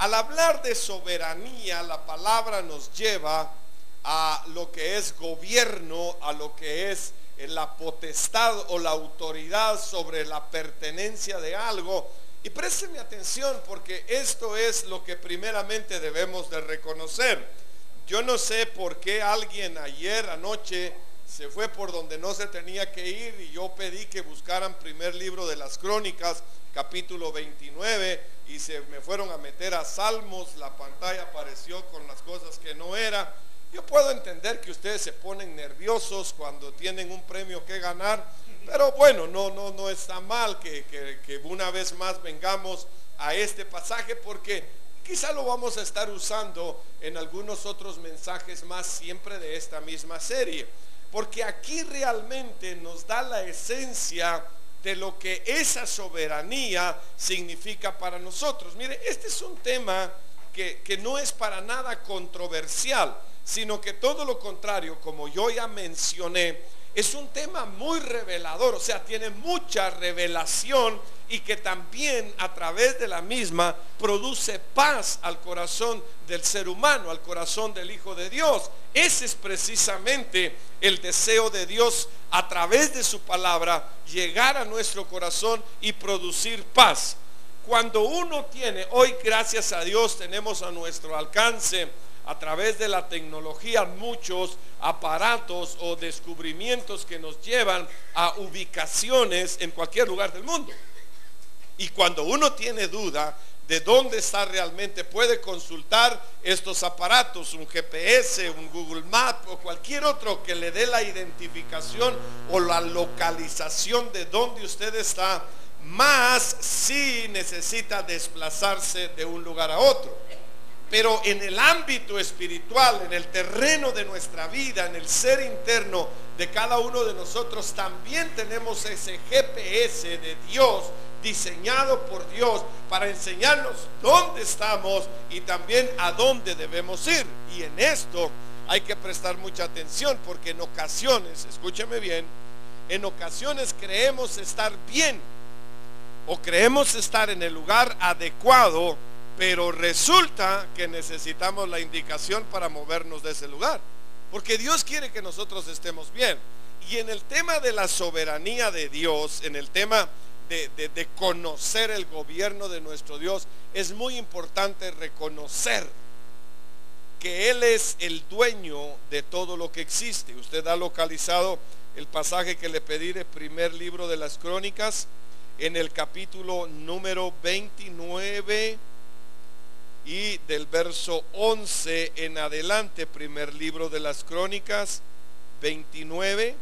Al hablar de soberanía, la palabra nos lleva a lo que es gobierno, a lo que es la potestad o la autoridad sobre la pertenencia de algo. Y présteme atención, porque esto es lo que primeramente debemos de reconocer. Yo no sé por qué alguien ayer anoche se fue por donde no se tenía que ir, y yo pedí que buscaran primer libro de las Crónicas, capítulo 29, y se me fueron a meter a Salmos. La pantalla apareció con las cosas que no era. Yo puedo entender que ustedes se ponen nerviosos cuando tienen un premio que ganar, pero bueno, no está mal que una vez más vengamos a este pasaje, porque quizá lo vamos a estar usando en algunos otros mensajes más, siempre de esta misma serie, porque aquí realmente nos da la esencia de lo que esa soberanía significa para nosotros. Mire, este es un tema que no es para nada controversial, sino que todo lo contrario, como yo ya mencioné, es un tema muy revelador, o sea, tiene mucha revelación, y que también a través de la misma produce paz al corazón del ser humano, al corazón del Hijo de Dios. Ese es precisamente el deseo de Dios a través de su palabra, llegar a nuestro corazón y producir paz. Cuando uno tiene, hoy gracias a Dios tenemos a nuestro alcance, a través de la tecnología, muchos aparatos o descubrimientos que nos llevan a ubicaciones en cualquier lugar del mundo. Y cuando uno tiene duda de dónde está realmente, puede consultar estos aparatos, un GPS, un Google Maps o cualquier otro que le dé la identificación o la localización de dónde usted está, más si necesita desplazarse de un lugar a otro. Pero en el ámbito espiritual, en el terreno de nuestra vida, en el ser interno de cada uno de nosotros, también tenemos ese GPS de Dios, diseñado por Dios para enseñarnos dónde estamos y también a dónde debemos ir. Y en esto hay que prestar mucha atención, porque en ocasiones, escúcheme bien, en ocasiones creemos estar bien o creemos estar en el lugar adecuado, pero resulta que necesitamos la indicación para movernos de ese lugar, porque Dios quiere que nosotros estemos bien. Y en el tema de la soberanía de Dios, en el tema de conocer el gobierno de nuestro Dios, es muy importante reconocer que Él es el dueño de todo lo que existe. Usted ha localizado el pasaje que le pedí de primer libro de las Crónicas, en el capítulo número 29 y del verso 11 en adelante. Primer libro de las Crónicas 29.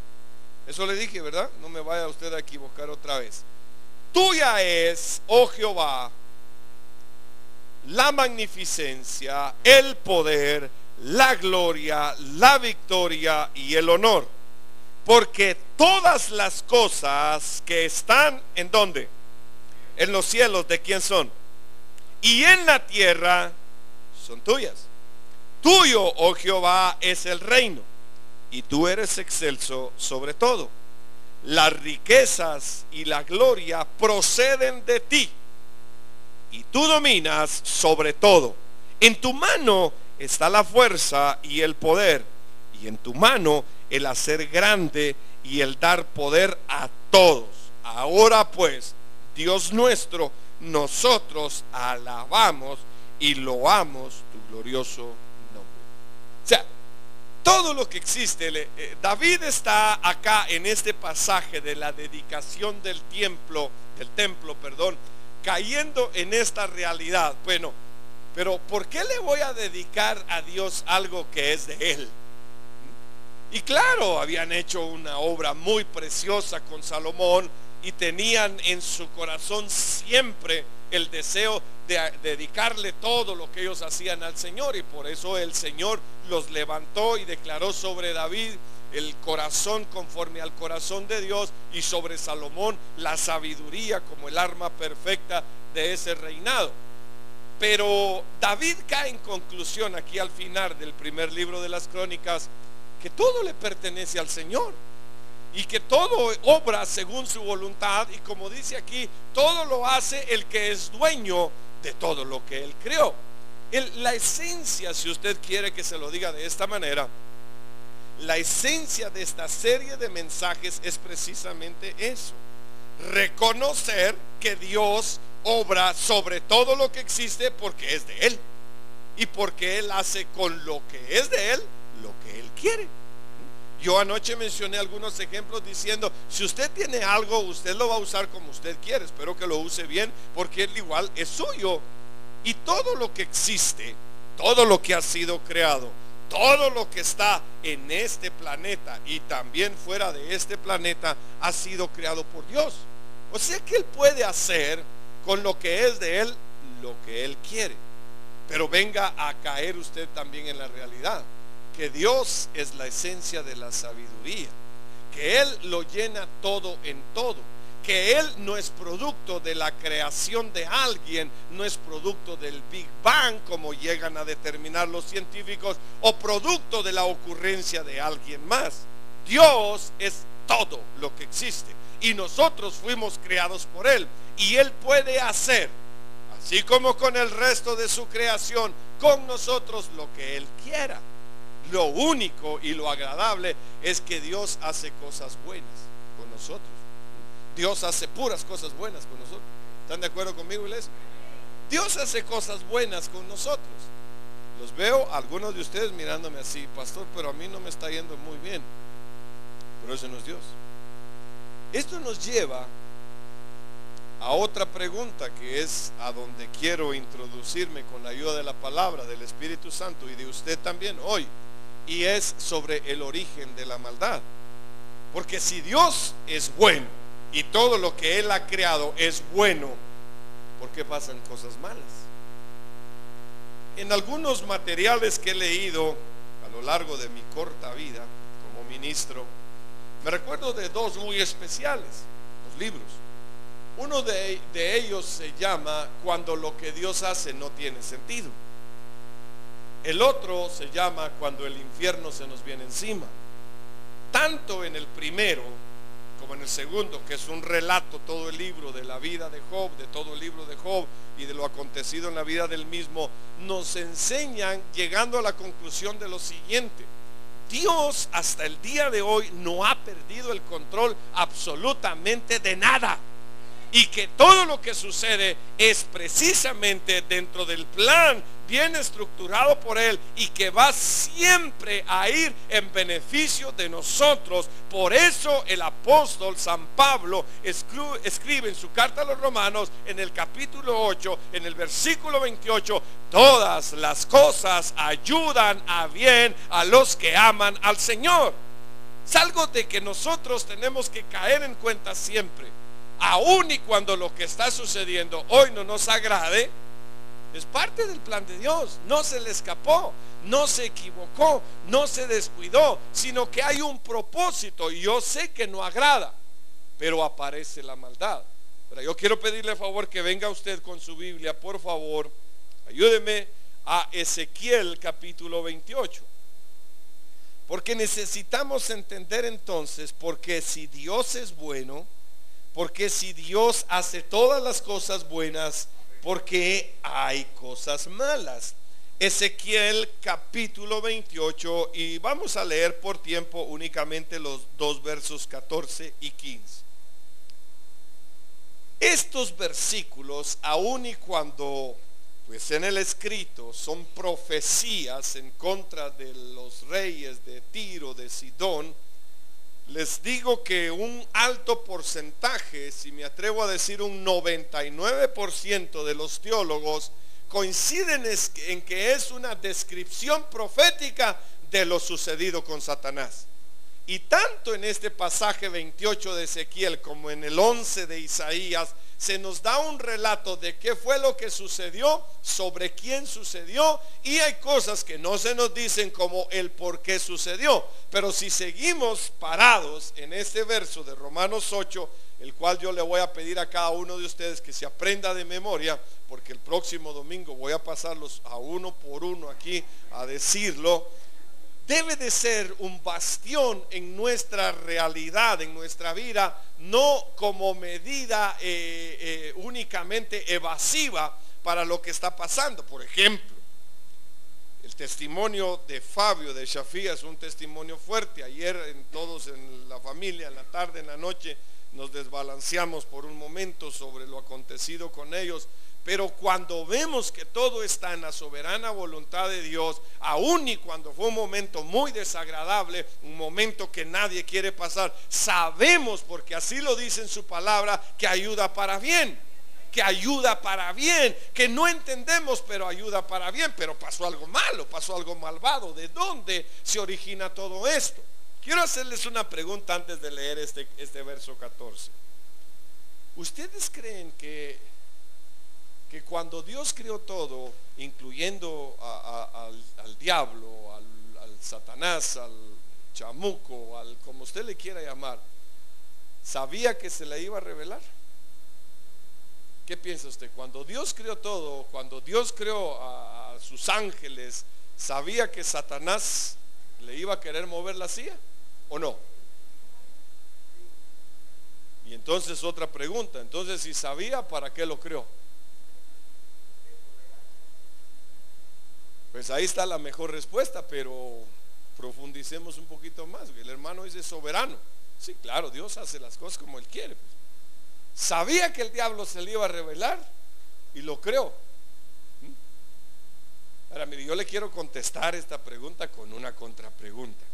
Eso le dije, ¿verdad? No me vaya usted a equivocar otra vez. Tuya es, oh Jehová, la magnificencia, el poder, la gloria, la victoria y el honor, porque todas las cosas que están ¿en dónde? En los cielos, ¿de quién son? Y en la tierra son tuyas. Tuyo, oh Jehová, es el reino, y tú eres excelso sobre todo. Las riquezas y la gloria proceden de ti, y tú dominas sobre todo. En tu mano está la fuerza y el poder, y en tu mano el hacer grande y el dar poder a todos. Ahora pues, Dios nuestro, nosotros alabamos y loamos tu glorioso nombre. O sea, todo lo que existe, David está acá en este pasaje de la dedicación del templo, cayendo en esta realidad. Bueno, pero ¿por qué le voy a dedicar a Dios algo que es de Él? Y claro, habían hecho una obra muy preciosa con Salomón, y tenían en su corazón siempre el deseo de dedicarle todo lo que ellos hacían al Señor, y por eso el Señor los levantó y declaró sobre David el corazón conforme al corazón de Dios, y sobre Salomón la sabiduría como el arma perfecta de ese reinado. Pero David cae en conclusión aquí al final del primer libro de las Crónicas que todo le pertenece al Señor, y que todo obra según su voluntad, y como dice aquí, todo lo hace el que es dueño de todo lo que Él creó. La esencia, si usted quiere que se lo diga de esta manera, la esencia de esta serie de mensajes es precisamente eso: reconocer que Dios obra sobre todo lo que existe porque es de Él, y porque Él hace con lo que es de Él lo que Él quiere. Yo anoche mencioné algunos ejemplos diciendo, si usted tiene algo, usted lo va a usar como usted quiere. Espero que lo use bien, porque Él igual es suyo. Y todo lo que existe, todo lo que ha sido creado, todo lo que está en este planeta y también fuera de este planeta, ha sido creado por Dios. O sea que Él puede hacer con lo que es de Él lo que Él quiere. Pero venga a caer usted también en la realidad que Dios es la esencia de la sabiduría, que Él lo llena todo en todo, que Él no es producto de la creación de alguien, no es producto del Big Bang como llegan a determinar los científicos, o producto de la ocurrencia de alguien más. Dios es todo lo que existe y nosotros fuimos creados por Él, y Él puede hacer, así como con el resto de su creación, con nosotros lo que Él quiera. Lo único y lo agradable es que Dios hace cosas buenas con nosotros. Dios hace puras cosas buenas con nosotros. ¿Están de acuerdo conmigo, iglesia? Dios hace cosas buenas con nosotros. Los veo, algunos de ustedes mirándome así, pastor, pero a mí no me está yendo muy bien. Pero ese no es Dios. Esto nos lleva a otra pregunta, que es a donde quiero introducirme con la ayuda de la palabra del Espíritu Santo y de usted también hoy, y es sobre el origen de la maldad. Porque si Dios es bueno y todo lo que Él ha creado es bueno, ¿por qué pasan cosas malas? En algunos materiales que he leído a lo largo de mi corta vida como ministro, me recuerdo de dos muy especiales, los libros. Uno de ellos se llama Cuando lo que Dios hace no tiene sentido. El otro se llama Cuando el infierno se nos viene encima. Tanto en el primero como en el segundo, que es un relato, todo el libro de la vida de Job, de todo el libro de Job y de lo acontecido en la vida del mismo, nos enseñan llegando a la conclusión de lo siguiente: Dios hasta el día de hoy no ha perdido el control absolutamente de nada, y que todo lo que sucede es precisamente dentro del plan bien estructurado por Él, y que va siempre a ir en beneficio de nosotros. Por eso el apóstol San Pablo escribe en su carta a los Romanos, en el capítulo 8, en el versículo 28, todas las cosas ayudan a bien a los que aman al Señor. Es algo de que nosotros tenemos que caer en cuenta siempre. Aun y cuando lo que está sucediendo hoy no nos agrade, es parte del plan de Dios. No se le escapó, no se equivocó, no se descuidó, sino que hay un propósito. Y yo sé que no agrada, pero aparece la maldad. Pero yo quiero pedirle favor que venga usted con su Biblia, por favor. Ayúdeme a Ezequiel capítulo 28. Porque necesitamos entender entonces, porque si Dios es bueno, porque si Dios hace todas las cosas buenas, porque hay cosas malas. Ezequiel capítulo 28, y vamos a leer por tiempo únicamente los dos versos 14 y 15. Estos versículos, aun y cuando pues en el escrito son profecías en contra de los reyes de Tiro, de Sidón, les digo que un alto porcentaje, si me atrevo a decir un 99% de los teólogos coinciden en que es una descripción profética de lo sucedido con Satanás. Y tanto en este pasaje 28 de Ezequiel como en el 11 de Isaías se nos da un relato de qué fue lo que sucedió, sobre quién sucedió, y hay cosas que no se nos dicen como el por qué sucedió. Pero si seguimos parados en este verso de Romanos 8, el cual yo le voy a pedir a cada uno de ustedes que se aprenda de memoria, porque el próximo domingo voy a pasarlos a uno por uno aquí a decirlo, debe de ser un bastión en nuestra realidad, en nuestra vida, no como medida únicamente evasiva para lo que está pasando. Por ejemplo, testimonio de Fabio, de Shafía, es un testimonio fuerte. Ayer todos en la familia, en la tarde, en la noche, nos desbalanceamos por un momento sobre lo acontecido con ellos. Pero cuando vemos que todo está en la soberana voluntad de Dios, aun y cuando fue un momento muy desagradable, un momento que nadie quiere pasar, sabemos, porque así lo dice en su palabra, que ayuda para bien. Que ayuda para bien, que no entendemos, pero ayuda para bien. Pero pasó algo malo, pasó algo malvado. ¿De dónde se origina todo esto? Quiero hacerles una pregunta antes de leer este verso 14. ¿Ustedes creen que cuando Dios creó todo, incluyendo al diablo, al Satanás, al chamuco, al como usted le quiera llamar, sabía que se le iba a revelar? ¿Qué piensa usted? Cuando Dios creó todo, cuando Dios creó a sus ángeles, ¿sabía que Satanás le iba a querer mover la silla o no? Y entonces otra pregunta, entonces si sabía, ¿para qué lo creó? Pues ahí está la mejor respuesta, pero profundicemos un poquito más. El hermano dice soberano. Sí, claro, Dios hace las cosas como Él quiere. Sabía que el diablo se le iba a revelar y lo creó. Ahora mire, yo le quiero contestar esta pregunta con una contrapregunta.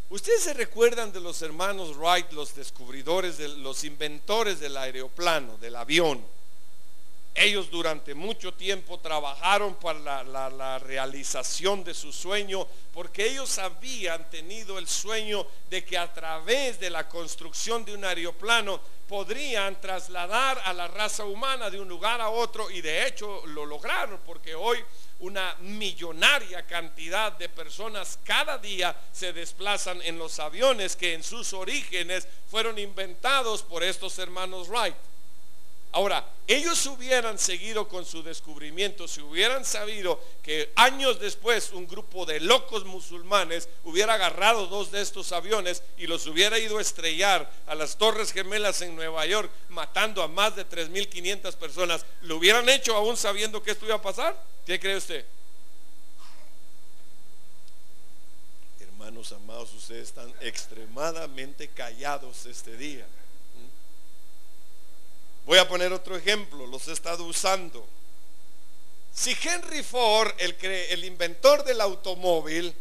¿Ustedes se recuerdan de los hermanos Wright, los descubridores, los inventores del aeroplano, del avión? Ellos durante mucho tiempo trabajaron para la realización de su sueño, porque ellos habían tenido el sueño de que a través de la construcción de un aeroplano podrían trasladar a la raza humana de un lugar a otro, y de hecho lo lograron, porque hoy una millonaria cantidad de personas cada día se desplazan en los aviones que en sus orígenes fueron inventados por estos hermanos Wright. Ahora, ellos hubieran seguido con su descubrimiento si hubieran sabido que años después un grupo de locos musulmanes hubiera agarrado dos de estos aviones y los hubiera ido a estrellar a las Torres Gemelas en Nueva York, matando a más de 3.500 personas. ¿Lo hubieran hecho aún sabiendo que esto iba a pasar? ¿Qué cree usted? Hermanos amados, ustedes están extremadamente callados este día. Voy a poner otro ejemplo, los he estado usando. Si Henry Ford, el inventor del automóvil,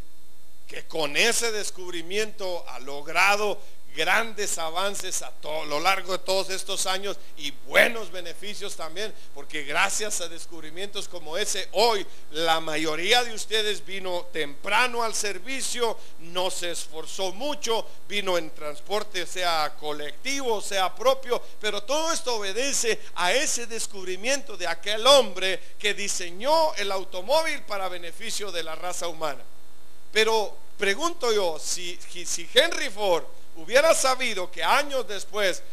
que con ese descubrimiento ha logrado grandes avances a lo largo de todos estos años y buenos beneficios también, porque gracias a descubrimientos como ese, hoy la mayoría de ustedes vino temprano al servicio, no se esforzó mucho, vino en transporte sea colectivo, sea propio, pero todo esto obedece a ese descubrimiento de aquel hombre que diseñó el automóvil para beneficio de la raza humana. Pero pregunto yo, si Henry Ford hubiera sabido que años después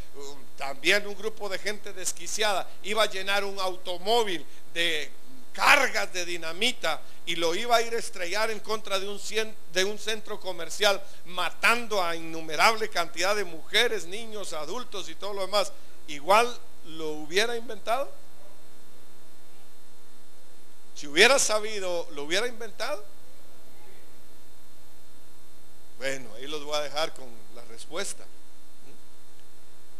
también un grupo de gente desquiciada iba a llenar un automóvil de cargas de dinamita y lo iba a ir a estrellar en contra de un centro comercial, matando a innumerable cantidad de mujeres, niños, adultos y todo lo demás, ¿igual lo hubiera inventado? Si hubiera sabido, ¿lo hubiera inventado? Bueno, ahí los voy a dejar con la respuesta.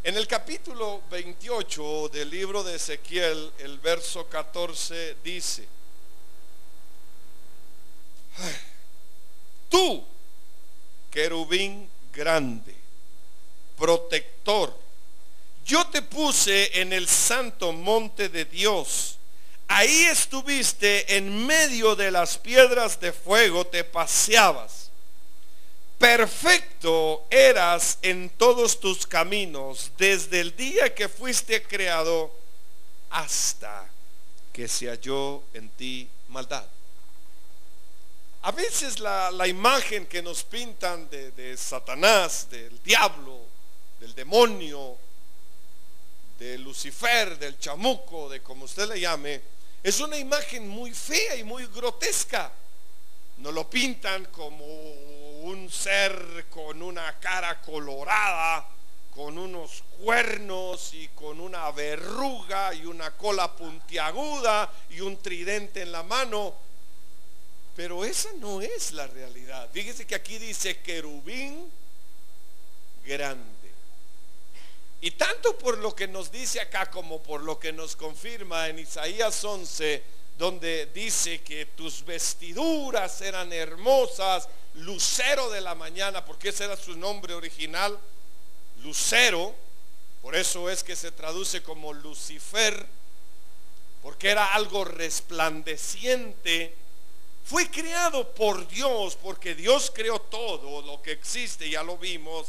En el capítulo 28 del libro de Ezequiel, el verso 14 dice: tú, querubín grande, protector, yo te puse en el santo monte de Dios. Ahí estuviste en medio de las piedras de fuego, te paseabas. Perfecto eras en todos tus caminos, desde el día que fuiste creado hasta que se halló en ti maldad. A veces la imagen que nos pintan de Satanás, del diablo, del demonio, de Lucifer, del chamuco, de como usted le llame, es una imagen muy fea y muy grotesca. Nos lo pintan como un ser con una cara colorada, con unos cuernos y con una verruga y una cola puntiaguda y un tridente en la mano. Pero esa no es la realidad. Fíjese que aquí dice querubín grande. Y tanto por lo que nos dice acá como por lo que nos confirma en Isaías 11, donde dice que tus vestiduras eran hermosas, lucero de la mañana, porque ese era su nombre original, lucero. Por eso es que se traduce como Lucifer, porque era algo resplandeciente. Fue creado por Dios, porque Dios creó todo lo que existe, ya lo vimos,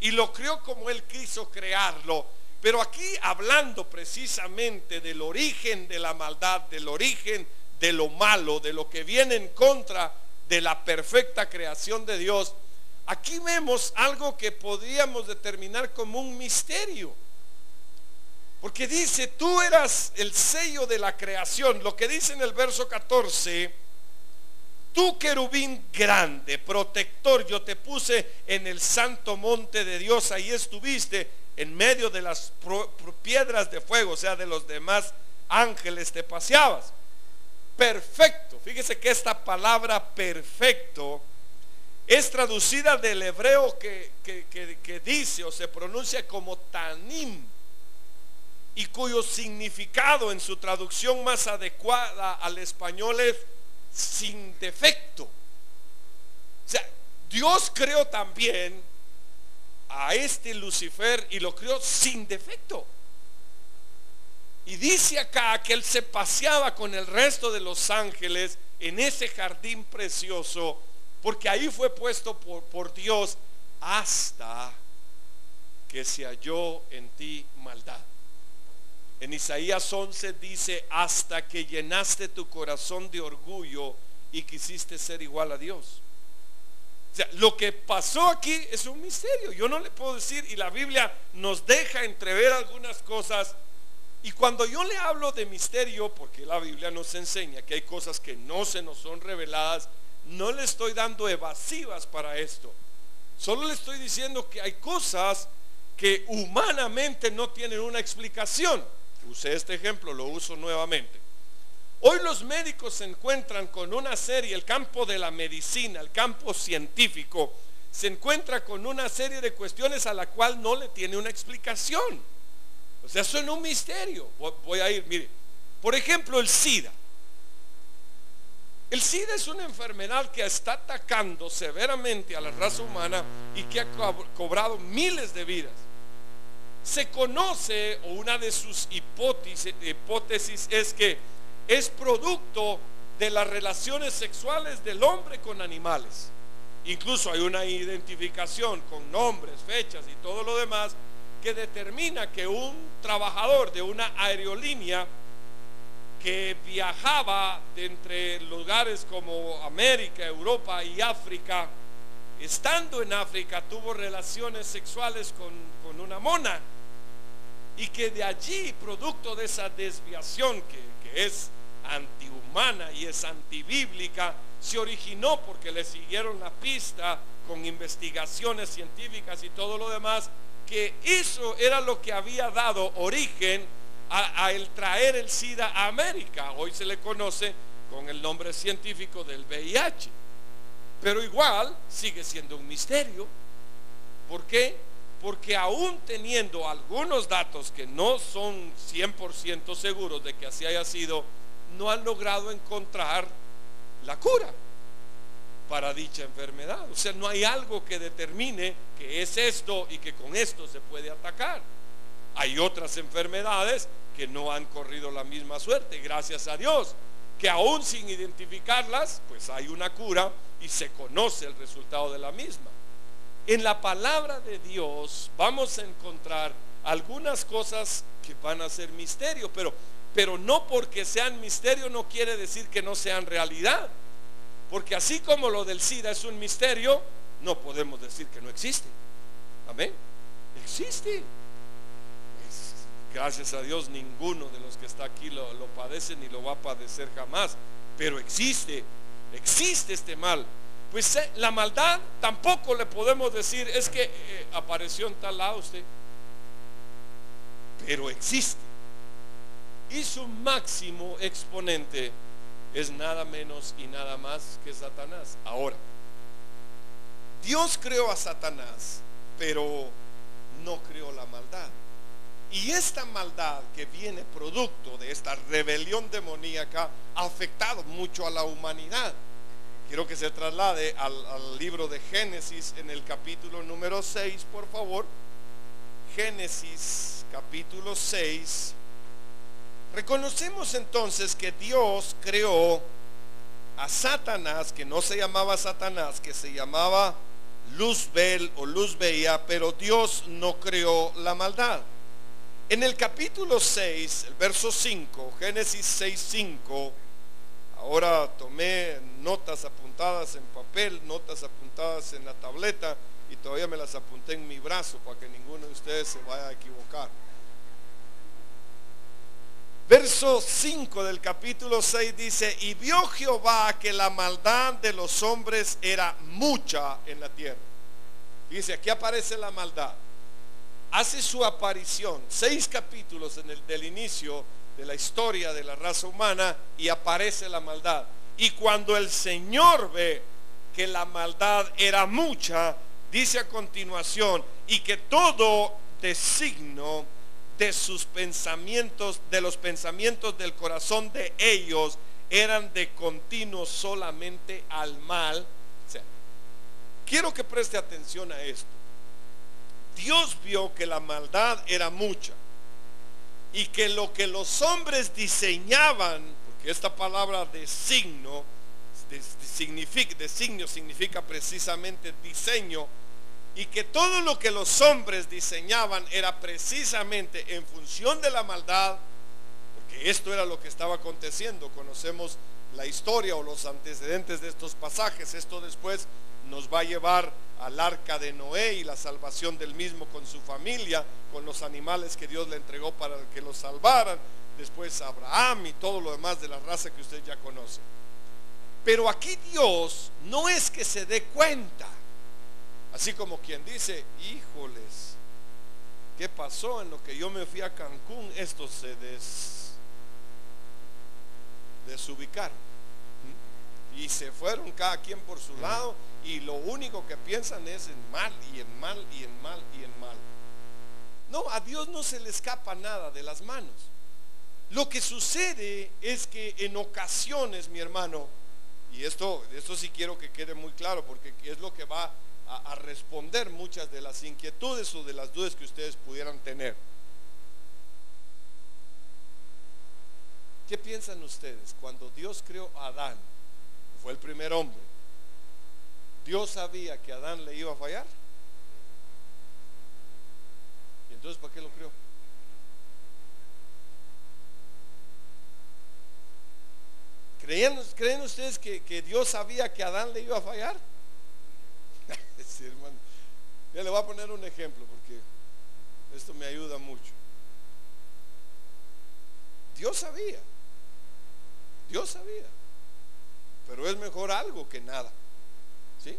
y lo creó como Él quiso crearlo. Pero aquí, hablando precisamente del origen de la maldad, del origen de lo malo, de lo que viene en contra de la perfecta creación de Dios, aquí vemos algo que podríamos determinar como un misterio. Porque dice, tú eras el sello de la creación. Lo que dice en el verso 14: tú querubín grande, protector, yo te puse en el santo monte de Dios, ahí estuviste en medio de las piedras de fuego, o sea, de los demás ángeles te paseabas. Perfecto. Fíjese que esta palabra perfecto es traducida del hebreo que dice o se pronuncia como tanim, y cuyo significado en su traducción más adecuada al español es sin defecto. O sea, Dios creó también a este Lucifer y lo creó sin defecto. Y dice acá que él se paseaba con el resto de los ángeles en ese jardín precioso, porque ahí fue puesto por Dios hasta que se halló en ti maldad. En Isaías 11 dice: hasta que llenaste tu corazón de orgullo y quisiste ser igual a Dios. O sea, lo que pasó aquí es un misterio. Yo no le puedo decir, y la Biblia nos deja entrever algunas cosas. Y cuando yo le hablo de misterio, porque la Biblia nos enseña que hay cosas que no se nos son reveladas, no le estoy dando evasivas para esto. Solo le estoy diciendo que hay cosas que humanamente no tienen una explicación. Usé este ejemplo, lo uso nuevamente. Hoy los médicos se encuentran con una serie, el campo de la medicina, el campo científico, se encuentra con una serie de cuestiones a la cual no le tiene una explicación. O sea, son un misterio. Voy a ir, mire, por ejemplo, el SIDA. El SIDA es una enfermedad que está atacando severamente a la raza humana y que ha cobrado miles de vidas. Se conoce, o una de sus hipótesis es que es producto de las relaciones sexuales del hombre con animales. Incluso hay una identificación con nombres, fechas y todo lo demás que determina que un trabajador de una aerolínea que viajaba de entre lugares como América, Europa y África, estando en África tuvo relaciones sexuales con una mona, y que de allí, producto de esa desviación que es antihumana y es antibíblica, se originó, porque le siguieron la pista con investigaciones científicas y todo lo demás, que eso era lo que había dado origen a el traer el SIDA a América. Hoy se le conoce con el nombre científico del VIH, pero igual sigue siendo un misterio. ¿Por qué? Porque aún teniendo algunos datos que no son 100% seguros de que así haya sido, no han logrado encontrar la cura para dicha enfermedad. O sea, no hay algo que determine que es esto y que con esto se puede atacar. Hay otras enfermedades que no han corrido la misma suerte, gracias a Dios, que aún sin identificarlas, pues hay una cura y se conoce el resultado de la misma. En la palabra de Dios vamos a encontrar algunas cosas que van a ser misterio, pero no porque sean misterio no quiere decir que no sean realidad. Porque así como lo del SIDA es un misterio, no podemos decir que no existe. Amén. Existe. Gracias a Dios ninguno de los que está aquí lo padece ni lo va a padecer jamás. Pero existe este mal. Pues la maldad tampoco le podemos decir es que apareció en tal lado usted. Pero existe. Y su máximo exponente es nada menos y nada más que Satanás. Ahora, Dios creó a Satanás, pero no creó la maldad. Y esta maldad que viene producto de esta rebelión demoníaca ha afectado mucho a la humanidad. Quiero que se traslade al libro de Génesis en el capítulo número 6, por favor. Génesis capítulo 6. Reconocemos entonces que Dios creó a Satanás, que no se llamaba Satanás, que se llamaba Luzbel o Luzbella, pero Dios no creó la maldad. En el capítulo 6, el verso 5, Génesis 6, 5, ahora tomé notas apuntadas en papel, notas apuntadas en la tableta, y todavía me las apunté en mi brazo para que ninguno de ustedes se vaya a equivocar. Verso 5 del capítulo 6 dice: y vio Jehová que la maldad de los hombres era mucha en la tierra. Dice, aquí aparece la maldad. Hace su aparición 6 capítulos del inicio de la historia de la raza humana, y aparece la maldad. Y cuando el Señor ve que la maldad era mucha, dice a continuación, y que todo designo de sus pensamientos, de los pensamientos del corazón de ellos, eran de continuo solamente al mal. O sea, quiero que preste atención a esto. Dios vio que la maldad era mucha, y que lo que los hombres diseñaban, porque esta palabra designio significa precisamente diseño, y que todo lo que los hombres diseñaban era precisamente en función de la maldad, porque esto era lo que estaba aconteciendo. Conocemos la historia o los antecedentes de estos pasajes. Esto después nos va a llevar al arca de Noé y la salvación del mismo con su familia, con los animales que Dios le entregó para que los salvaran. Después Abraham y todo lo demás de la raza que usted ya conoce. Pero aquí Dios no es que se dé cuenta, así como quien dice, híjoles, ¿qué pasó? En lo que yo me fui a Cancún, estos se desubicaron y se fueron cada quien por su lado, y lo único que piensan es en mal y en mal y en mal y en mal. No, a Dios no se le escapa nada de las manos. Lo que sucede es que en ocasiones, mi hermano, y esto sí quiero que quede muy claro, porque es lo que va a responder muchas de las inquietudes o de las dudas que ustedes pudieran tener. ¿Qué piensan ustedes? Cuando Dios creó a Adán, fue el primer hombre, ¿Dios sabía que Adán le iba a fallar? ¿Y entonces para qué lo creó? ¿Creen ustedes que Dios sabía que Adán le iba a fallar? Sí, hermano. Ya le voy a poner un ejemplo porque esto me ayuda mucho. Dios sabía, pero es mejor algo que nada. ¿Sí?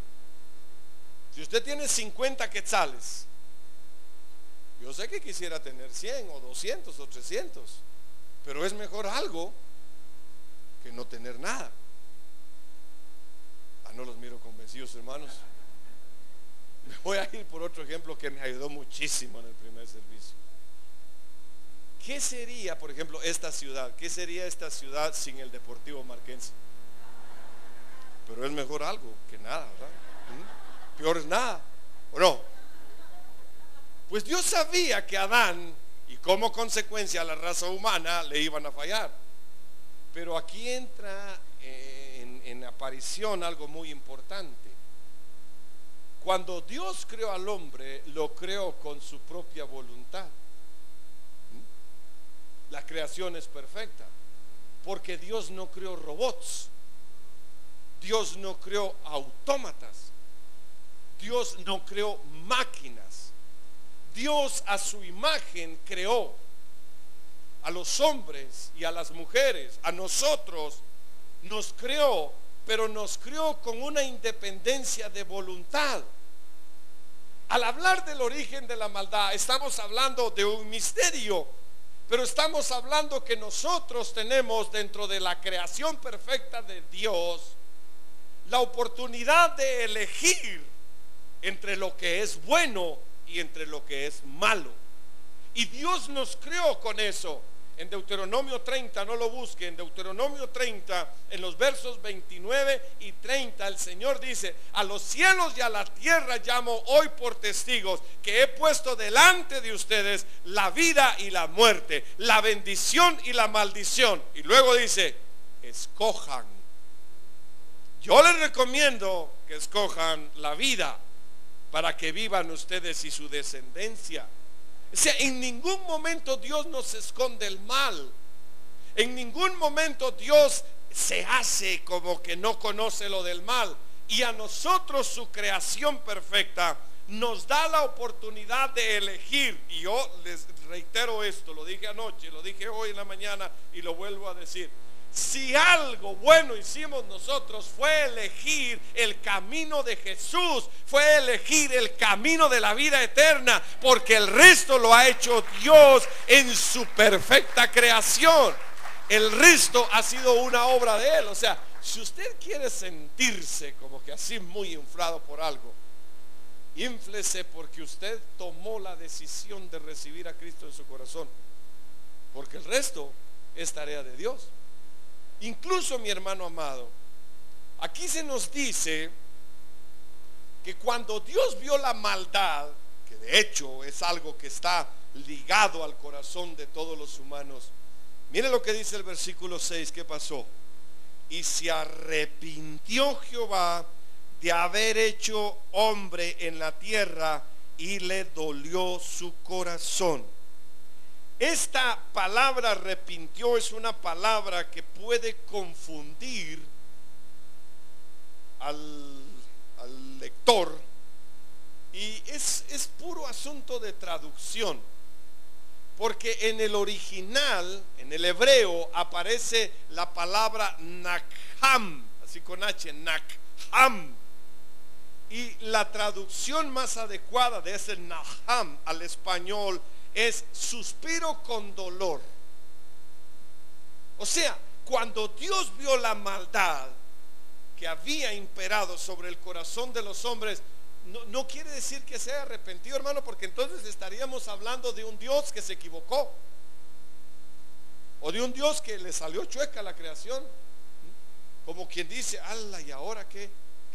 Si usted tiene 50 quetzales, yo sé que quisiera tener 100 o 200 o 300, pero es mejor algo que no tener nada. No los miro convencidos, hermanos. Me voy a ir por otro ejemplo que me ayudó muchísimo en el primer servicio. ¿Qué sería, por ejemplo, esta ciudad? ¿Qué sería esta ciudad sin el Deportivo Marquense? Pero es mejor algo que nada, ¿verdad? Peor es nada, ¿o no? Pues Dios sabía que Adán, y como consecuencia a la raza humana, le iban a fallar. Pero aquí entra en aparición algo muy importante. Cuando Dios creó al hombre, lo creó con su propia voluntad. La creación es perfecta, porque Dios no creó robots, Dios no creó autómatas, Dios no creó máquinas. Dios a su imagen creó a los hombres y a las mujeres. A nosotros nos creó, pero nos creó con una independencia de voluntad. Al hablar del origen de la maldad, estamos hablando de un misterio, Pero estamos hablando que nosotros tenemos dentro de la creación perfecta de Dios la oportunidad de elegir entre lo que es bueno y entre lo que es malo. Y Dios nos creó con eso. En Deuteronomio 30, no lo busque, en Deuteronomio 30, en los versos 29 y 30, el Señor dice: a los cielos y a la tierra llamo hoy por testigos que he puesto delante de ustedes la vida y la muerte, la bendición y la maldición. Y luego dice: escojan. Yo les recomiendo que escojan la vida para que vivan ustedes y su descendencia. O sea, en ningún momento Dios nos esconde el mal. En ningún momento Dios se hace como que no conoce lo del mal. Y a nosotros, su creación perfecta, nos da la oportunidad de elegir. Y yo les reitero esto, lo dije anoche, lo dije hoy en la mañana y lo vuelvo a decir. Si algo bueno hicimos nosotros fue elegir el camino de Jesús, fue elegir el camino de la vida eterna, porque el resto lo ha hecho Dios en su perfecta creación. El resto ha sido una obra de Él. O sea, si usted quiere sentirse como que así muy inflado por algo, inflese porque usted tomó la decisión de recibir a Cristo en su corazón, porque el resto es tarea de Dios. Incluso, mi hermano amado, aquí se nos dice que cuando Dios vio la maldad, que de hecho es algo que está ligado al corazón de todos los humanos, mire lo que dice el versículo 6, ¿qué pasó? Y se arrepintió Jehová de haber hecho hombre en la tierra, y le dolió su corazón. Esta palabra arrepintió es una palabra que puede confundir al lector, y es puro asunto de traducción, porque en el original, en el hebreo, aparece la palabra nakham, así con H, nakham, y la traducción más adecuada de ese naham al español es suspiro con dolor. O sea, cuando Dios vio la maldad que había imperado sobre el corazón de los hombres, no quiere decir que se haya arrepentido, hermano, porque entonces estaríamos hablando de un Dios que se equivocó, o de un Dios que le salió chueca a la creación, como quien dice: ala, ¿y ahora qué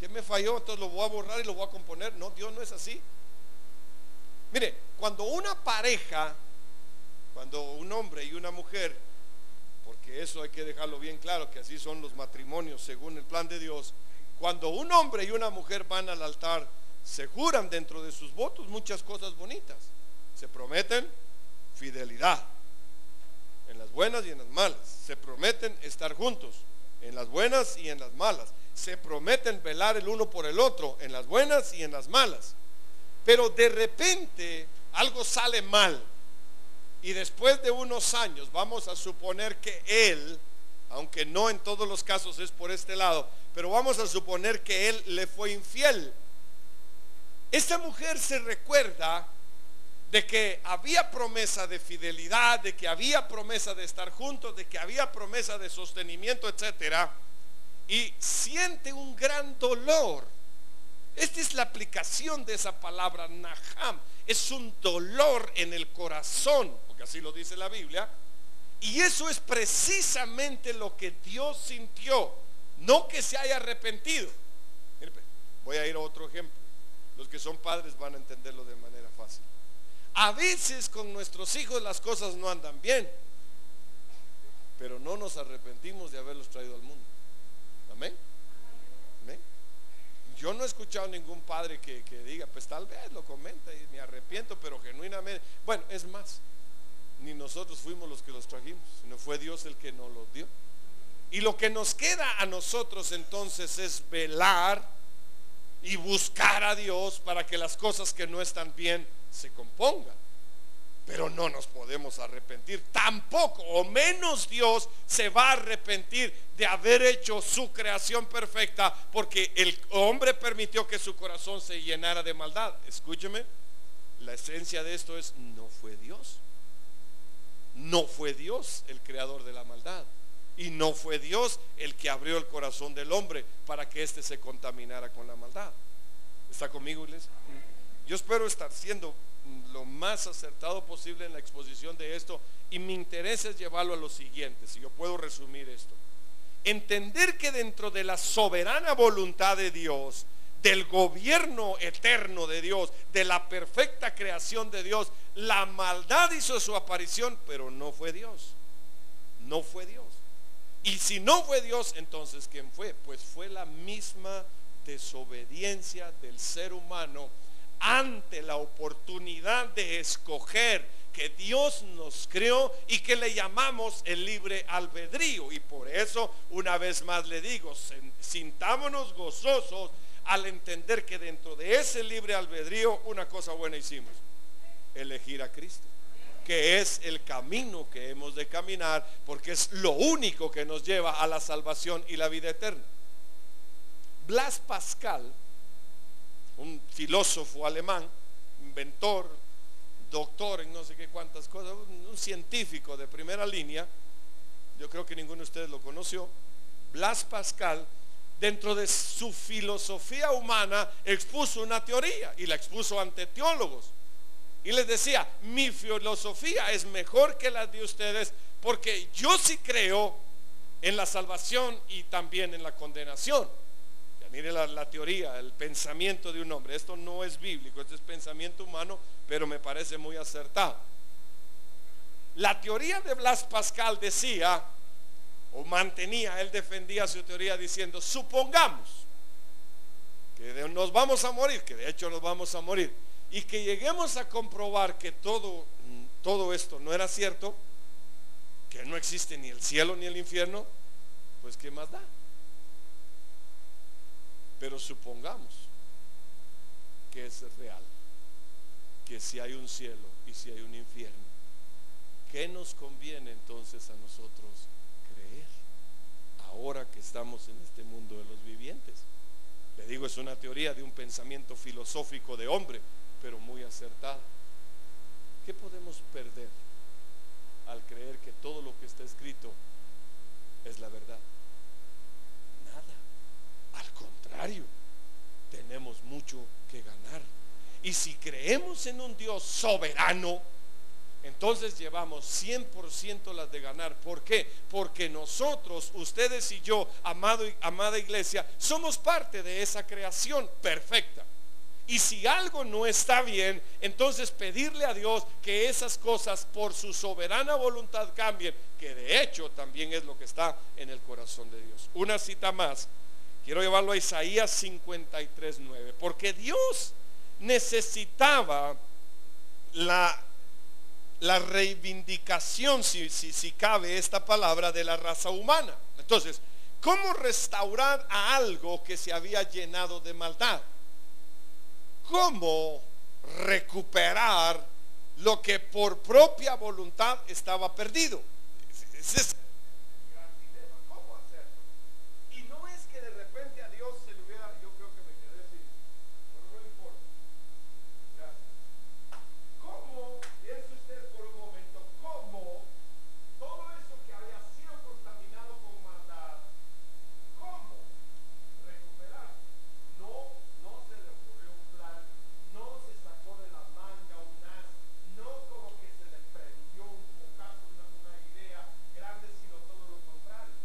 me falló? Entonces lo voy a borrar y lo voy a componer. No, Dios no es así. Mire, cuando una pareja, cuando un hombre y una mujer, porque eso hay que dejarlo bien claro, que así son los matrimonios según el plan de Dios, cuando un hombre y una mujer van al altar, se juran dentro de sus votos muchas cosas bonitas. Se prometen fidelidad en las buenas y en las malas. Se prometen estar juntos en las buenas y en las malas. Se prometen velar el uno por el otro en las buenas y en las malas. Pero de repente algo sale mal, y después de unos años, vamos a suponer que él, aunque no en todos los casos es por este lado, pero vamos a suponer que él le fue infiel. Esta mujer se recuerda de que había promesa de fidelidad, de que había promesa de estar juntos, de que había promesa de sostenimiento, etcétera, y siente un gran dolor. Esta es la aplicación de esa palabra naham. Es un dolor en el corazón, porque así lo dice la Biblia. Y eso es precisamente lo que Dios sintió, no que se haya arrepentido. Voy a ir a otro ejemplo. Los que son padres van a entenderlo de manera fácil. A veces con nuestros hijos las cosas no andan bien, pero no nos arrepentimos de haberlos traído al mundo. Amén. Amén. Yo no he escuchado ningún padre que diga: pues tal vez lo comenta y me arrepiento, pero genuinamente. Bueno, es más, ni nosotros fuimos los que los trajimos, sino fue Dios el que nos los dio. Y lo que nos queda a nosotros entonces es velar y buscar a Dios para que las cosas que no están bien se compongan. Pero no nos podemos arrepentir, tampoco, o menos Dios se va a arrepentir de haber hecho su creación perfecta, porque el hombre permitió que su corazón se llenara de maldad. Escúcheme, la esencia de esto es: no fue Dios. no fue Dios el creador de la maldad. Y no fue Dios el que abrió el corazón del hombre para que éste se contaminara con la maldad. ¿Está conmigo, iglesia? Yo espero estar siendo lo más acertado posible en la exposición de esto, y mi interés es llevarlo a lo siguiente. Si yo puedo resumir esto: entender que dentro de la soberana voluntad de Dios, del gobierno eterno de Dios, de la perfecta creación de Dios, la maldad hizo su aparición, pero no fue Dios. No fue Dios. Y si no fue Dios, entonces ¿quién fue? Pues fue la misma desobediencia del ser humano ante la oportunidad de escoger que Dios nos creó y que le llamamos el libre albedrío. Y por eso, una vez más le digo, sintámonos gozosos al entender que dentro de ese libre albedrío una cosa buena hicimos: elegir a Cristo, que es el camino que hemos de caminar, porque es lo único que nos lleva a la salvación y la vida eterna. Blaise Pascal, un filósofo alemán, inventor, doctor en no sé qué cuántas cosas, un científico de primera línea, yo creo que ninguno de ustedes lo conoció. Blaise Pascal, dentro de su filosofía humana, expuso una teoría y la expuso ante teólogos. Y les decía: mi filosofía es mejor que la de ustedes, porque yo sí creo en la salvación y también en la condenación. Ya mire la teoría, el pensamiento de un hombre. Esto no es bíblico, esto es pensamiento humano, pero me parece muy acertado. La teoría de Blaise Pascal decía, o mantenía, él defendía su teoría diciendo: supongamos que nos vamos a morir, que de hecho nos vamos a morir, y que lleguemos a comprobar que todo esto no era cierto, que no existe ni el cielo ni el infierno, pues ¿qué más da? Pero supongamos que es real, que si hay un cielo y si hay un infierno, ¿qué nos conviene entonces a nosotros creer ahora que estamos en este mundo de los vivientes? Le digo, es una teoría de un pensamiento filosófico de hombre, pero muy acertada. ¿Qué podemos perder al creer que todo lo que está escrito es la verdad? Nada. Al contrario, tenemos mucho que ganar. Y si creemos en un Dios soberano, entonces llevamos 100% las de ganar. ¿Por qué? Porque nosotros, ustedes y yo, amada iglesia, somos parte de esa creación perfecta. Y si algo no está bien, entonces pedirle a Dios que esas cosas por su soberana voluntad cambien, que de hecho también es lo que está en el corazón de Dios. Una cita más, quiero llevarlo a Isaías 53:9, porque Dios necesitaba la reivindicación, si cabe esta palabra, de la raza humana. Entonces, ¿cómo restaurar a algo que se había llenado de maldad? ¿Cómo recuperar lo que por propia voluntad estaba perdido? Ese es el gran dilema. ¿Cómo hacerlo? Y no es que de repente a Dios se le hubiera, yo creo que me quedé sin, pero no importa. Gracias. ¿Cómo, piense usted por un momento, cómo todo eso que había sido contaminado con maldad, cómo recuperar? No se le ocurrió un plan, no se sacó de la manga un as, no como que se le prendió un focazo, una idea grande, sino todo lo contrario.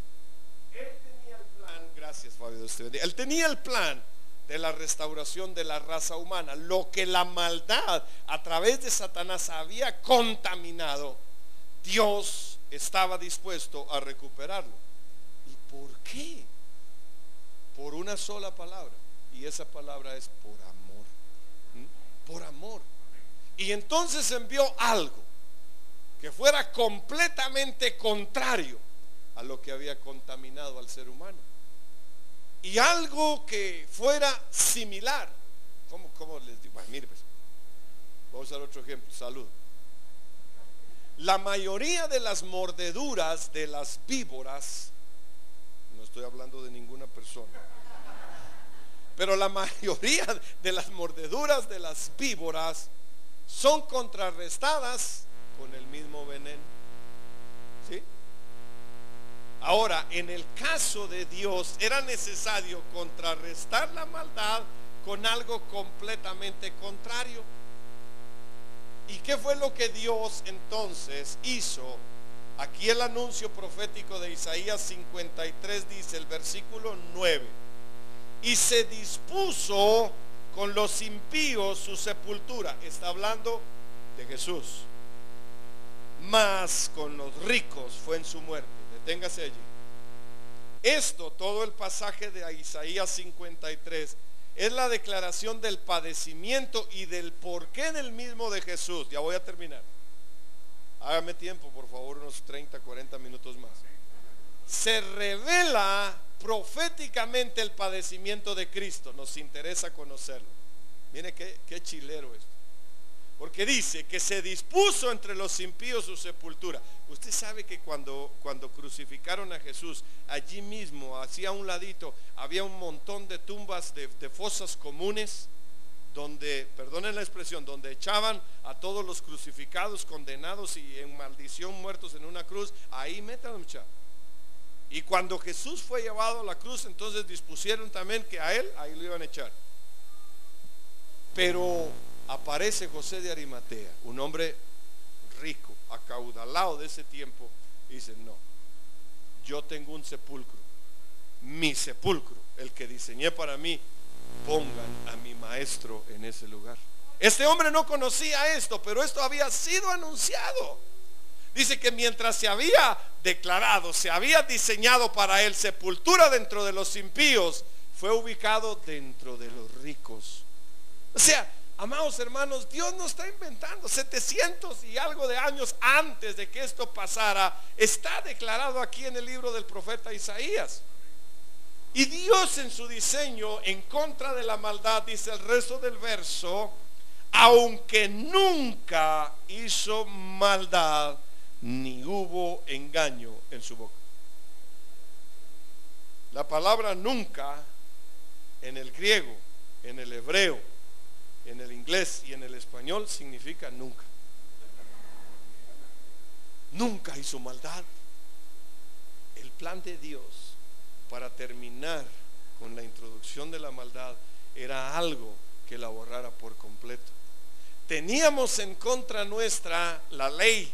Él tenía el plan, gracias Fabio, él tenía el plan de la restauración de la raza humana. Lo que la maldad a través de Satanás había contaminado, Dios estaba dispuesto a recuperarlo. ¿Y por qué? Por una sola palabra, y esa palabra es por amor. Por amor. Y entonces envió algo que fuera completamente contrario a lo que había contaminado al ser humano, y algo que fuera similar. ¿Cómo les digo? Mire, pues, voy a usar otro ejemplo. Salud. La mayoría de las mordeduras de las víboras, no estoy hablando de ninguna persona, pero la mayoría de las mordeduras de las víboras son contrarrestadas con el mismo veneno. ¿Sí? Ahora, en el caso de Dios, era necesario contrarrestar la maldad con algo completamente contrario. ¿Y qué fue lo que Dios entonces hizo? Aquí el anuncio profético de Isaías 53 dice, el versículo 9: y se dispuso con los impíos su sepultura. Está hablando de Jesús. Mas con los ricos fue en su muerte. Deténgase allí. Esto, todo el pasaje de Isaías 53, es la declaración del padecimiento y del porqué del mismo de Jesús. Ya voy a terminar. Hágame tiempo, por favor, unos 30, 40 minutos más. Se revela proféticamente el padecimiento de Cristo. Nos interesa conocerlo. Mire qué chilero esto. Porque dice que se dispuso entre los impíos su sepultura. Usted sabe que cuando crucificaron a Jesús, allí mismo, hacia un ladito, había un montón de tumbas de fosas comunes, donde, perdonen la expresión, donde echaban a todos los crucificados, condenados y en maldición muertos en una cruz. Ahí métanlo, muchachos. Y cuando Jesús fue llevado a la cruz, entonces dispusieron también que a él, ahí lo iban a echar. Pero aparece José de Arimatea, un hombre rico, acaudalado de ese tiempo, y dice: no, yo tengo un sepulcro, mi sepulcro, el que diseñé para mí, pongan a mi maestro en ese lugar. Este hombre no conocía esto, pero esto había sido anunciado. Dice que mientras se había declarado, se había diseñado para él sepultura dentro de los impíos, fue ubicado dentro de los ricos. O sea, amados hermanos, Dios no está inventando. 700 y algo de años antes de que esto pasara, está declarado aquí en el libro del profeta Isaías. Y Dios, en su diseño en contra de la maldad, dice el resto del verso, aunque nunca hizo maldad, ni hubo engaño en su boca. La palabra nunca en el griego, en el hebreo, en el inglés y en el español significa nunca. Nunca hizo maldad. El plan de Dios para terminar con la introducción de la maldad era algo que la borrara por completo. Teníamos en contra nuestra la ley,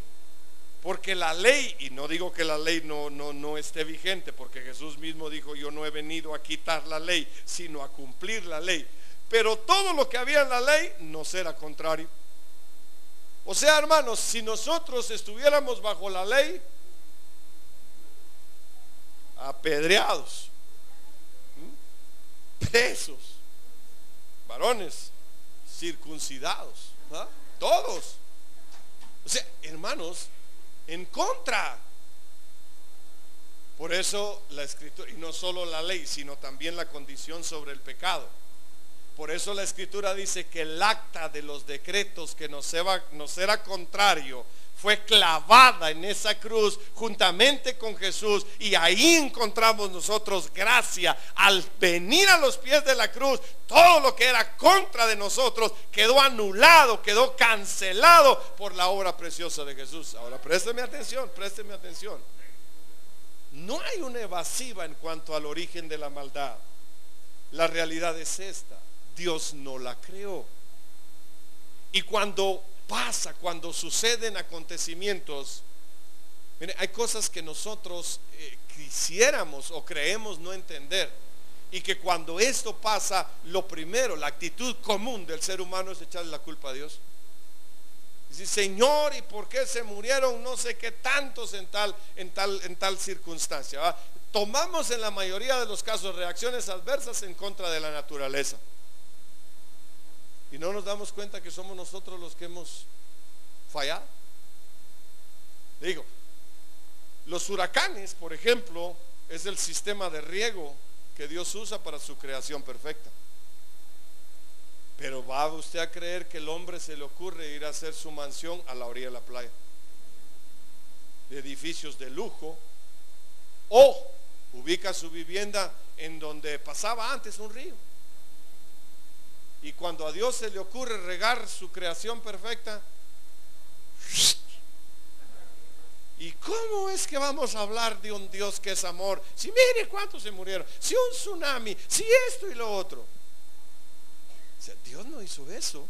porque la ley, y no digo que la ley no esté vigente, porque Jesús mismo dijo: yo no he venido a quitar la ley, sino a cumplir la ley. Pero todo lo que había en la ley nos era contrario. O sea, hermanos, si nosotros estuviéramos bajo la ley, apedreados, presos, varones circuncidados, ¿ah? Todos. O sea, hermanos, en contra. Por eso la escritura, y no solo la ley, sino también la condición sobre el pecado. Por eso la escritura dice que el acta de los decretos que nos era contrario fue clavada en esa cruz juntamente con Jesús, y ahí encontramos nosotros gracia. Al venir a los pies de la cruz, todo lo que era contra de nosotros quedó anulado, quedó cancelado por la obra preciosa de Jesús. Ahora présteme atención, présteme atención. No hay una evasiva en cuanto al origen de la maldad. La realidad es esta: Dios no la creó. Y cuando pasa, cuando suceden acontecimientos, mire, hay cosas que nosotros quisiéramos o creemos no entender, y que cuando esto pasa, lo primero, la actitud común del ser humano es echarle la culpa a Dios. Dice: Señor, ¿y por qué se murieron no sé qué tantos en tal circunstancia? ¿Va? Tomamos en la mayoría de los casos reacciones adversas en contra de la naturaleza, y no nos damos cuenta que somos nosotros los que hemos fallado. Digo, los huracanes, por ejemplo, es el sistema de riego que Dios usa para su creación perfecta. Pero ¿va usted a creer que el hombre se le ocurre ir a hacer su mansión a la orilla de la playa, de edificios de lujo, o ubica su vivienda en donde pasaba antes un río? Y cuando a Dios se le ocurre regar su creación perfecta, ¿y cómo es que vamos a hablar de un Dios que es amor? Si mire cuántos se murieron, si un tsunami, si esto y lo otro. O sea, Dios no hizo eso.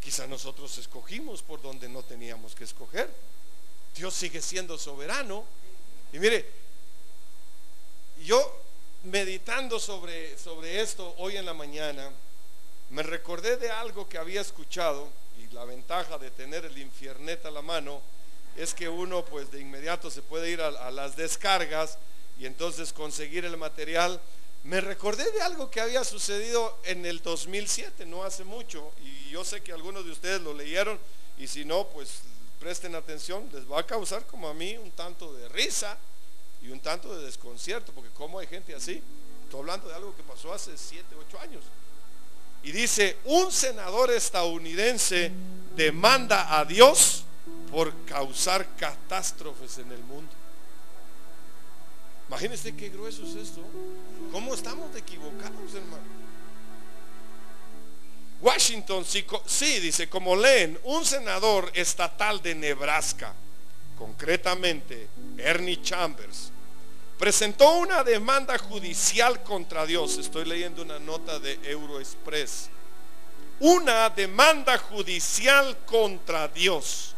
Quizá nosotros escogimos por donde no teníamos que escoger. Dios sigue siendo soberano. Y mire, yo meditando sobre esto hoy en la mañana, me recordé de algo que había escuchado. Y la ventaja de tener el infiernet a la mano es que uno pues de inmediato se puede ir a las descargas y entonces conseguir el material. Me recordé de algo que había sucedido en el 2007, no hace mucho, y yo sé que algunos de ustedes lo leyeron, y si no, pues presten atención, les va a causar como a mí un tanto de risa y un tanto de desconcierto, porque como hay gente así. Estoy hablando de algo que pasó hace 7, 8 años. Y dice, un senador estadounidense demanda a Dios por causar catástrofes en el mundo. Imagínense qué grueso es esto. ¿Cómo estamos equivocados, hermano? Washington, sí, dice, como leen, un senador estatal de Nebraska, concretamente Ernie Chambers, presentó una demanda judicial contra Dios. Estoy leyendo una nota de Euroexpress. Una demanda judicial contra Dios.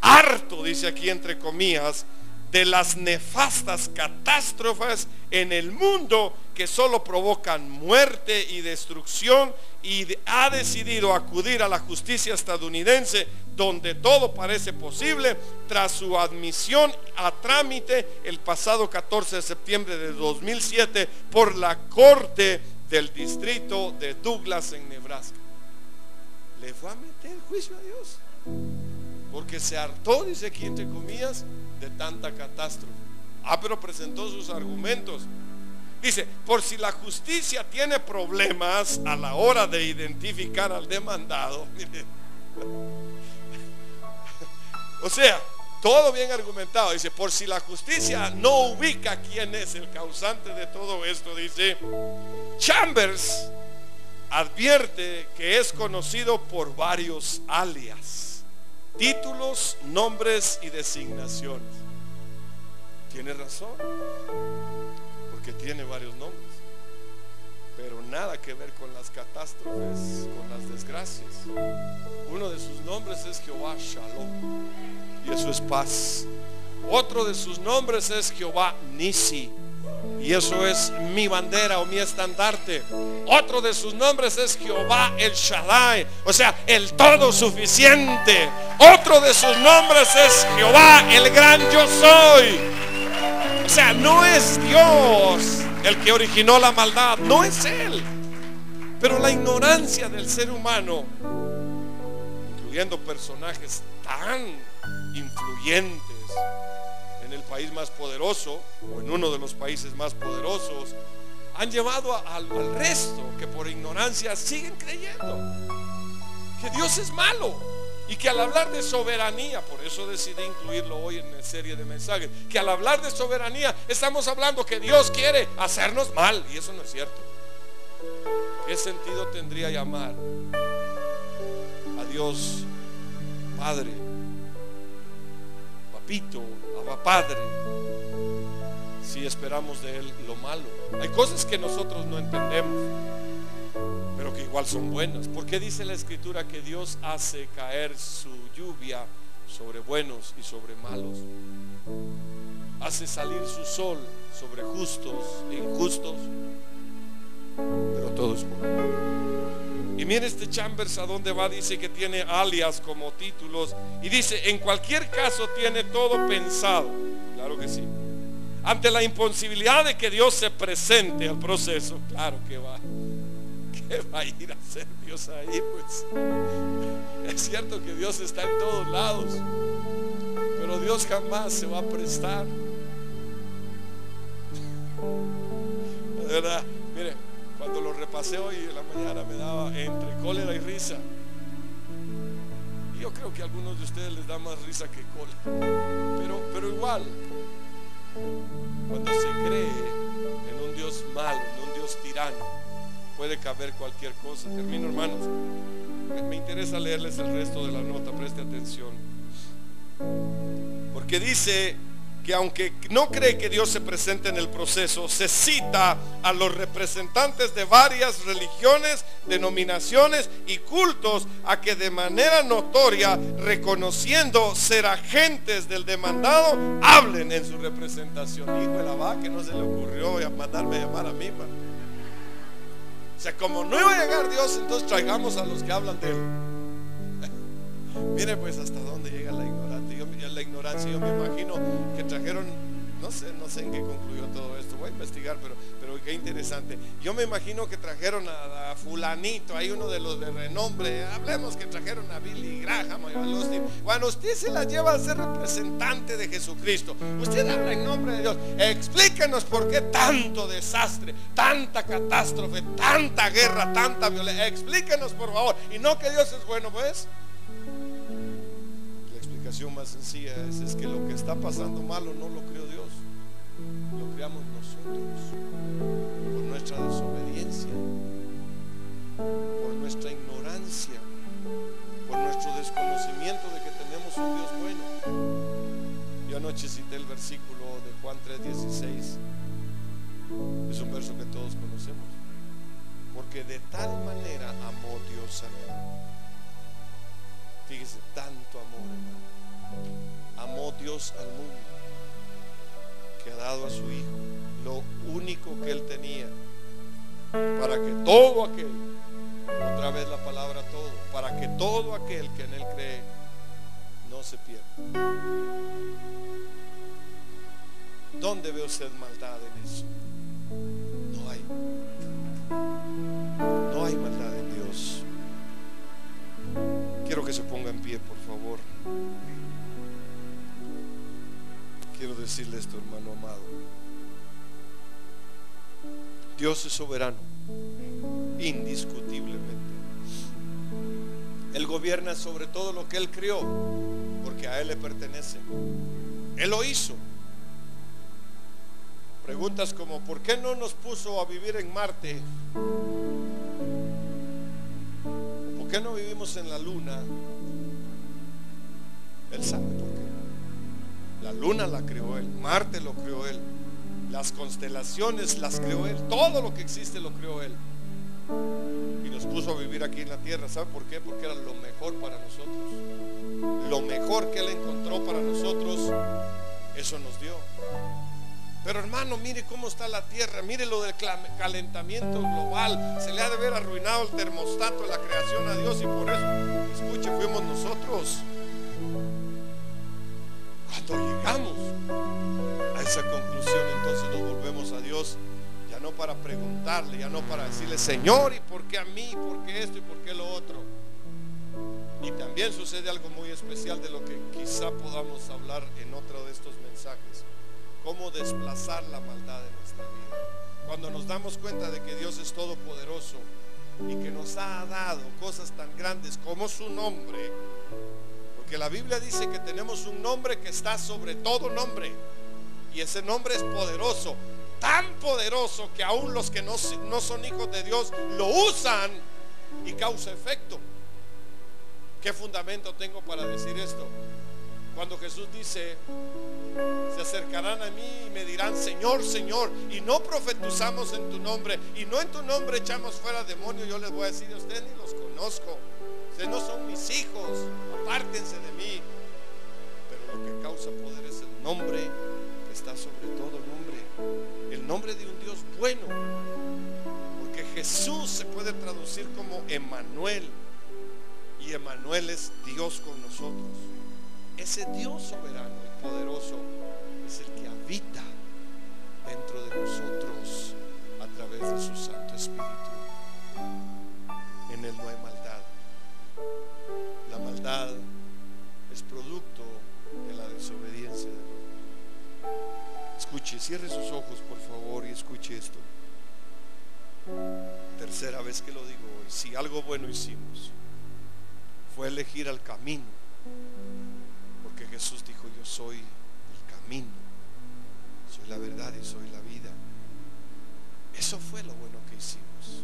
Harto, dice aquí entre comillas, de las nefastas catástrofes en el mundo que solo provocan muerte y destrucción, y ha decidido acudir a la justicia estadounidense, donde todo parece posible, tras su admisión a trámite el pasado 14 de septiembre de 2007 por la Corte del Distrito de Douglas en Nebraska. Le fue a meter juicio a Dios porque se hartó, dice aquí entre comillas, de tanta catástrofe. Pero presentó sus argumentos. Dice, por si la justicia tiene problemas a la hora de identificar al demandado. O sea, todo bien argumentado. Dice, por si la justicia no ubica quién es el causante de todo esto, dice, Chambers advierte que es conocido por varios alias, títulos, nombres y designaciones. Tiene razón, porque tiene varios nombres, pero nada que ver con las catástrofes, con las desgracias. Uno de sus nombres es Jehová Shalom, y eso es paz. Otro de sus nombres es Jehová Nisi, y eso es mi bandera o mi estandarte. Otro de sus nombres es Jehová El Shaddai, o sea, el todo suficiente. Otro de sus nombres es Jehová el gran yo soy. O sea, no es Dios el que originó la maldad, no es Él. Pero la ignorancia del ser humano, incluyendo personajes tan influyentes en el país más poderoso o en uno de los países más poderosos, han llevado al resto que por ignorancia siguen creyendo que Dios es malo, y que al hablar de soberanía, por eso decidí incluirlo hoy en la serie de mensajes, que al hablar de soberanía estamos hablando que Dios quiere hacernos mal, y eso no es cierto. ¿Qué sentido tendría llamar a Dios Padre, Papito, Abba Padre, si esperamos de Él lo malo? Hay cosas que nosotros no entendemos, pero que igual son buenas. ¿Por qué dice la Escritura que Dios hace caer su lluvia sobre buenos y sobre malos? Hace salir su sol sobre justos e injustos, pero todo es bueno. Y mire este Chambers a dónde va. Dice que tiene alias como títulos, y dice, en cualquier caso tiene todo pensado. Claro que sí. Ante la imposibilidad de que Dios se presente al proceso, claro que va. ¿Qué va a ir a hacer Dios ahí? Pues es cierto que Dios está en todos lados, pero Dios jamás se va a prestar. De verdad, mire, cuando lo repasé hoy en la mañana me daba entre cólera y risa. Y yo creo que a algunos de ustedes les da más risa que cólera, pero igual, cuando se cree en un Dios malo, en un Dios tirano, puede caber cualquier cosa. Termino, hermanos. Me interesa leerles el resto de la nota, preste atención, Porque dice que aunque no cree que Dios se presente en el proceso, se cita a los representantes de varias religiones, denominaciones y cultos a que de manera notoria, reconociendo ser agentes del demandado, hablen en su representación. Hijo de la vaca, que no se le ocurrió mandarme a llamar a mí, man. O sea, como no iba a llegar Dios, entonces traigamos a los que hablan de él. Mire pues hasta dónde llega la ignorancia. Yo me imagino que trajeron, no sé en qué concluyó todo esto, voy a investigar, pero qué interesante. Yo me imagino que trajeron a fulanito, hay uno de los de renombre, hablemos que trajeron a Billy Graham, a Austin. Bueno, usted se la lleva a ser representante de Jesucristo, usted habla en nombre de Dios, explíquenos por qué tanto desastre, tanta catástrofe, tanta guerra, tanta violencia, explíquenos por favor. Y no que Dios es bueno, pues más sencilla es que lo que está pasando malo no lo creó Dios, lo creamos nosotros por nuestra desobediencia, por nuestra ignorancia, por nuestro desconocimiento de que tenemos un Dios bueno. Yo anoche cité el versículo de Juan 3:16, es un verso que todos conocemos, porque de tal manera amó Dios al mundo. Fíjese, tanto amor, hermano. Amó Dios al mundo que ha dado a su Hijo lo único que Él tenía, para que todo aquel, otra vez la palabra todo, para que todo aquel que en Él cree no se pierda. ¿Dónde ve usted maldad en eso? No hay maldad en Dios. Quiero que se ponga en pie, por favor. Quiero decirle esto, hermano amado. Dios es soberano, indiscutiblemente. Él gobierna sobre todo lo que Él creó, porque a Él le pertenece. Él lo hizo. Preguntas como: ¿por qué no nos puso a vivir en Marte? ¿Por qué no vivimos en la Luna? Él sabe por qué. La Luna la creó Él, Marte lo creó Él, las constelaciones las creó Él, todo lo que existe lo creó Él. Y nos puso a vivir aquí en la tierra. ¿Sabe por qué? Porque era lo mejor para nosotros. Lo mejor que Él encontró para nosotros, eso nos dio. Pero hermano, mire cómo está la tierra, mire lo del calentamiento global. Se le ha de haber arruinado el termostato de la creación a Dios, y por eso, escuche, fuimos nosotros. Cuando llegamos a esa conclusión, entonces nos volvemos a Dios, ya no para preguntarle, ya no para decirle: Señor, ¿y por qué a mí? ¿Por qué esto y por qué lo otro? Y también sucede algo muy especial, de lo que quizá podamos hablar en otro de estos mensajes: cómo desplazar la maldad de nuestra vida. Cuando nos damos cuenta de que Dios es todopoderoso y que nos ha dado cosas tan grandes como su nombre, porque la Biblia dice que tenemos un nombre que está sobre todo nombre, y ese nombre es poderoso, tan poderoso que aún los que no son hijos de Dios lo usan y causa efecto. ¿Qué fundamento tengo para decir esto? Cuando Jesús dice: se acercarán a mí y me dirán: Señor, Señor, y no profetizamos en tu nombre, y no en tu nombre echamos fuera demonios, yo les voy a decir: a ustedes ni los conozco, ustedes no son mis hijos, apártense de mí. Pero lo que causa poder es el nombre que está sobre todo nombre, el nombre de un Dios bueno, porque Jesús se puede traducir como Emmanuel, y Emmanuel es Dios con nosotros. Ese Dios soberano y poderoso es el que habita dentro de nosotros a través de su Santo Espíritu. En Él no hay maldad. La maldad es producto de la desobediencia del hombre. Escuche, cierre sus ojos por favor y escuche esto. Tercera vez que lo digo hoy: si algo bueno hicimos, fue elegir al camino, porque Jesús dijo: yo soy el camino, soy la verdad y soy la vida. Eso fue lo bueno que hicimos.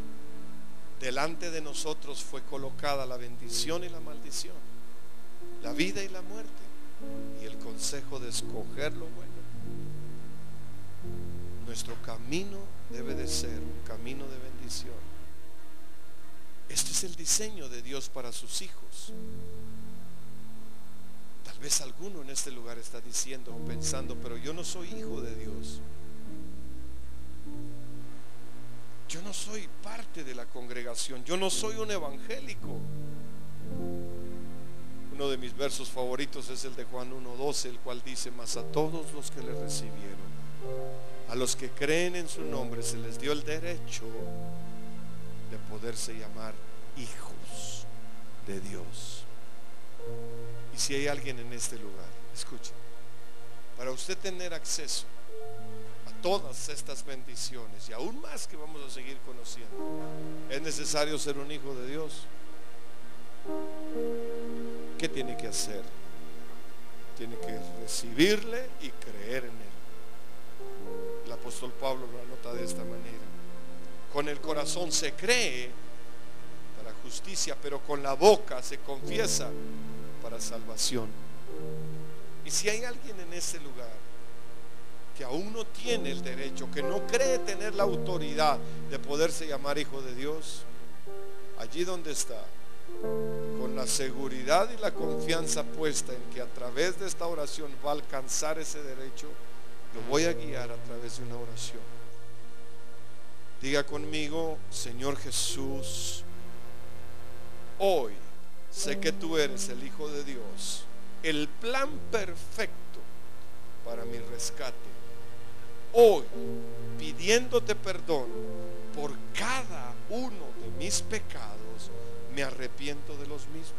Delante de nosotros fue colocada la bendición y la maldición, la vida y la muerte. y el consejo de escoger lo bueno. Nuestro camino debe de ser un camino de bendición. Este es el diseño de Dios para sus hijos. Tal vez alguno en este lugar está diciendo o pensando, pero yo no soy hijo de Dios. Yo no soy parte de la congregación. Yo no soy un evangélico. Uno de mis versos favoritos es el de Juan 1:12, el cual dice: mas a todos los que le recibieron, a los que creen en su nombre, se les dio el derecho de poderse llamar hijos de Dios. Y si hay alguien en este lugar, escuche, para usted tener acceso a todas estas bendiciones y aún más que vamos a seguir conociendo, es necesario ser un hijo de Dios. ¿Qué tiene que hacer? Tiene que recibirle y creer en él. El apóstol Pablo lo anota de esta manera: con el corazón se cree para justicia, pero con la boca se confiesa para salvación. Y si hay alguien en este lugar que aún no tiene el derecho, que no cree tener la autoridad de poderse llamar hijo de Dios, allí donde está, con la seguridad y la confianza puesta en que a través de esta oración va a alcanzar ese derecho, lo voy a guiar a través de una oración. Diga conmigo: Señor Jesús, hoy sé que tú eres el Hijo de Dios, el plan perfecto para mi rescate. Hoy, pidiéndote perdón por cada uno de mis pecados, me arrepiento de los mismos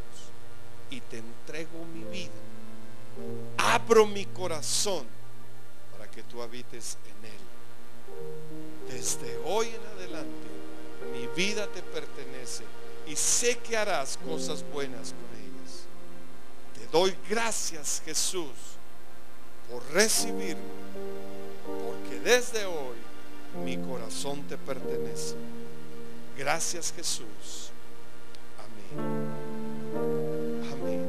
y te entrego mi vida. Abro mi corazón para que tú habites en él. Desde hoy en adelante mi vida te pertenece y sé que harás cosas buenas con ellas. Te doy gracias, Jesús, por recibirme, porque desde hoy mi corazón te pertenece. Gracias, Jesús. Amén. Amén.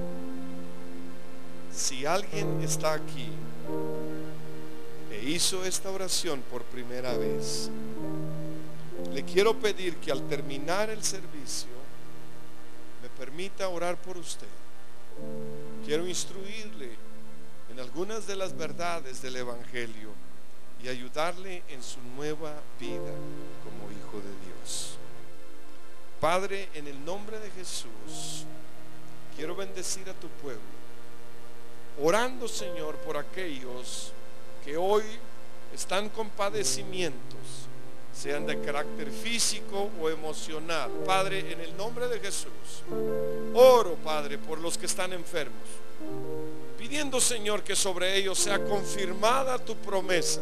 Si alguien está aquí e hizo esta oración por primera vez, le quiero pedir que al terminar el servicio me permita orar por usted. Quiero instruirle en algunas de las verdades del Evangelio y ayudarle en su nueva vida como hijo de Dios. Padre, en el nombre de Jesús, quiero bendecir a tu pueblo, orando, Señor, por aquellos que hoy están con padecimientos, sean de carácter físico o emocional. Padre, en el nombre de Jesús, oro, Padre, por los que están enfermos, pidiendo, Señor, que sobre ellos sea confirmada tu promesa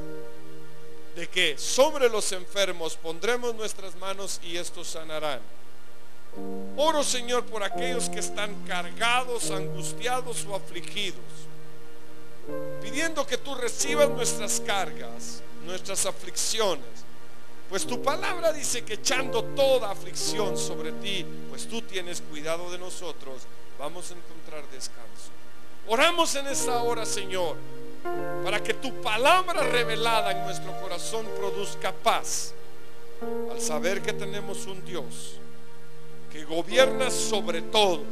de que sobre los enfermos pondremos nuestras manos y estos sanarán. Oro, Señor, por aquellos que están cargados, angustiados o afligidos, pidiendo que tú recibas nuestras cargas, nuestras aflicciones, pues tu palabra dice que echando toda aflicción sobre ti, pues tú tienes cuidado de nosotros, vamos a encontrar descanso. Oramos en esta hora, Señor, para que tu palabra revelada en nuestro corazón produzca paz, al saber que tenemos un Dios que gobierna sobre todo,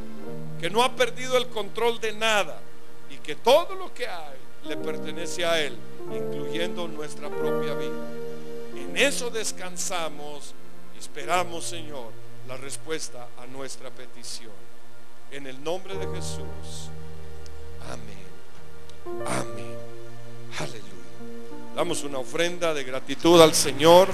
que no ha perdido el control de nada y que todo lo que hay le pertenece a Él, incluyendo nuestra propia vida. En eso descansamos y esperamos, Señor, la respuesta a nuestra petición. En el nombre de Jesús. Amén. Amén. Aleluya. Damos una ofrenda de gratitud al Señor.